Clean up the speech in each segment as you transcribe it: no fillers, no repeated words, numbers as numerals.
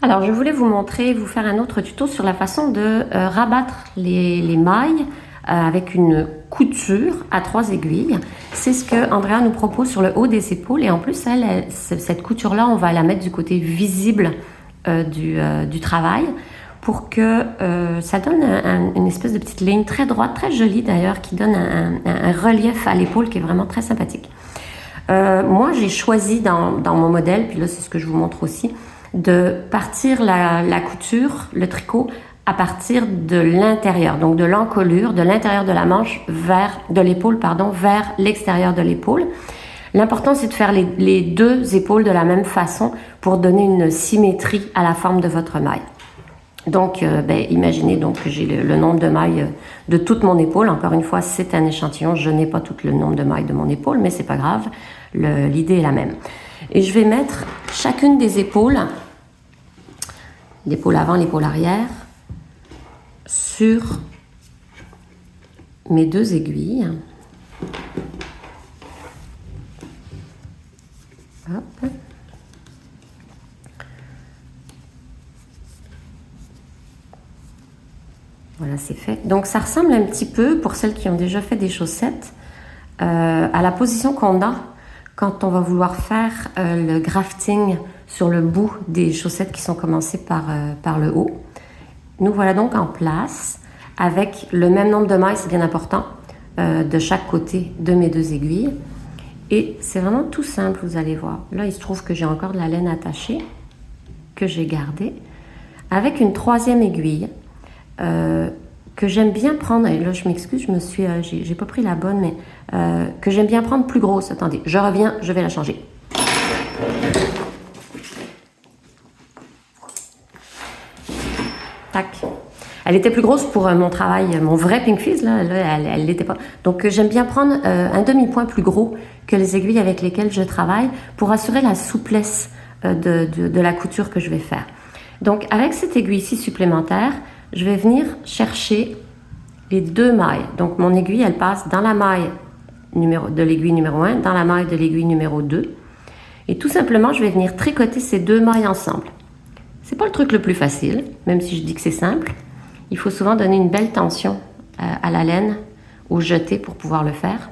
Alors, je voulais vous montrer, vous faire un autre tuto sur la façon de rabattre les mailles avec une couture à 3 aiguilles. C'est ce que Andrea nous propose sur le haut des épaules. Et en plus, cette couture-là, on va la mettre du côté visible du travail pour que ça donne une espèce de petite ligne très droite, très jolie d'ailleurs, qui donne un relief à l'épaule qui est vraiment très sympathique. Moi, j'ai choisi dans mon modèle, puis là, c'est ce que je vous montre aussi, de partir la couture, le tricot, à partir de l'intérieur, donc de l'encolure, de l'intérieur de la manche de l'épaule, vers l'extérieur de l'épaule. L'important, c'est de faire les deux épaules de la même façon pour donner une symétrie à la forme de votre maille. Donc, imaginez donc que j'ai le nombre de mailles de toute mon épaule. Encore une fois, c'est un échantillon. Je n'ai pas tout le nombre de mailles de mon épaule, mais c'est pas grave. L'idée est la même. Et je vais mettre chacune des épaules, l'épaule avant, l'épaule arrière, sur mes deux aiguilles. Hop. Voilà, c'est fait. Donc, ça ressemble un petit peu, pour celles qui ont déjà fait des chaussettes, à la position qu'on a quand on va vouloir faire le grafting sur le bout des chaussettes qui sont commencées par le haut. Nous voilà donc en place avec le même nombre de mailles, c'est bien important, de chaque côté de mes deux aiguilles. Et c'est vraiment tout simple, vous allez voir. Là, il se trouve que j'ai encore de la laine attachée que j'ai gardée avec une troisième aiguille que j'aime bien prendre. Et là, je m'excuse, j'ai pas pris la bonne, mais que j'aime bien prendre plus grosse. Attendez, je reviens, je vais la changer. Tac. Elle était plus grosse pour mon travail, mon vrai Pink Fizz, là elle l'était pas. Donc j'aime bien prendre un demi-point plus gros que les aiguilles avec lesquelles je travaille pour assurer la souplesse de la couture que je vais faire. Donc avec cette aiguille-ci supplémentaire, je vais venir chercher les deux mailles. Donc mon aiguille, elle passe dans la maille de l'aiguille numéro 1, dans la maille de l'aiguille numéro 2. Et tout simplement, je vais venir tricoter ces deux mailles ensemble. C'est pas le truc le plus facile, même si je dis que c'est simple. Il faut souvent donner une belle tension à la laine, au jeté pour pouvoir le faire.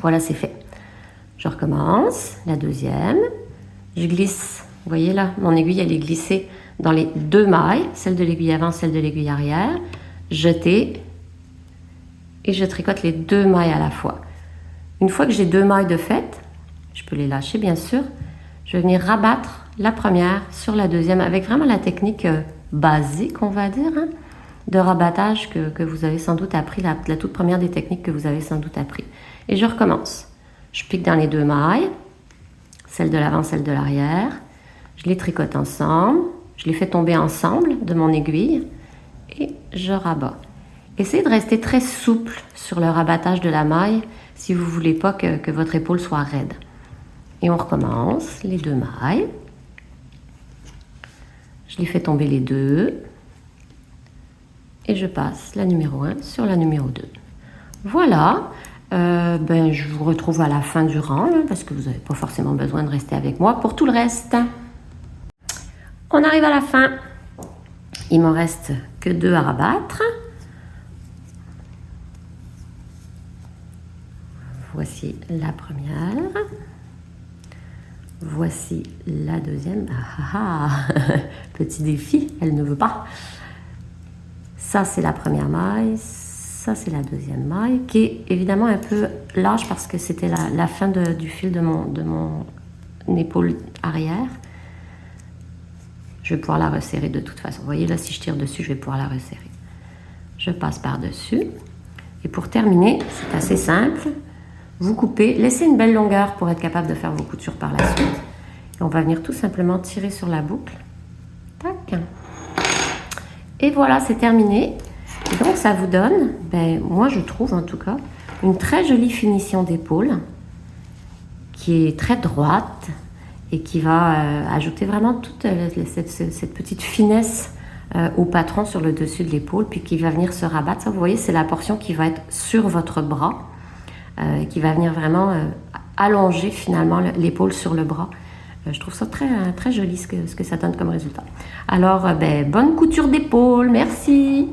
Voilà, c'est fait. Je recommence, la deuxième. Je glisse, vous voyez là, mon aiguille, elle est glissée dans les deux mailles, celle de l'aiguille avant, celle de l'aiguille arrière. Jeter, et je tricote les deux mailles à la fois. Une fois que j'ai deux mailles de fait, je peux les lâcher bien sûr, je vais venir rabattre la première sur la deuxième avec vraiment la technique basique, on va dire, de rabattage que vous avez sans doute appris, la toute première des techniques que vous avez sans doute appris. Et je recommence. Je pique dans les deux mailles, celle de l'avant, celle de l'arrière. Je les tricote ensemble, je les fais tomber ensemble de mon aiguille et je rabats. Essayez de rester très souple sur le rabattage de la maille si vous ne voulez pas que votre épaule soit raide. Et on recommence les deux mailles. Je les fais tomber les deux. Et je passe la numéro 1 sur la numéro 2. Voilà. Je vous retrouve à la fin du rang, là, parce que vous n'avez pas forcément besoin de rester avec moi pour tout le reste. On arrive à la fin. Il m'en reste que 2 à rabattre. Voici la première. Voici la deuxième. Petit défi, elle ne veut pas. Ça, c'est la première maille. Ça, c'est la deuxième maille, qui est évidemment un peu large parce que c'était la fin du fil de mon épaule arrière. Je vais pouvoir la resserrer de toute façon. Vous voyez là, si je tire dessus, je vais pouvoir la resserrer. Je passe par-dessus. Et pour terminer, c'est assez simple. Vous coupez, laissez une belle longueur pour être capable de faire vos coutures par la suite. Et on va venir tout simplement tirer sur la boucle. Tac. Et voilà, c'est terminé. Et donc, ça vous donne, moi je trouve en tout cas, une très jolie finition d'épaule qui est très droite et qui va ajouter vraiment toute cette petite finesse au patron sur le dessus de l'épaule, puis qui va venir se rabattre. Ça, vous voyez, c'est la portion qui va être sur votre bras, qui va venir vraiment allonger finalement l'épaule sur le bras. Je trouve ça très joli ce que ça donne comme résultat. Alors, ben, bonne couture d'épaule, merci.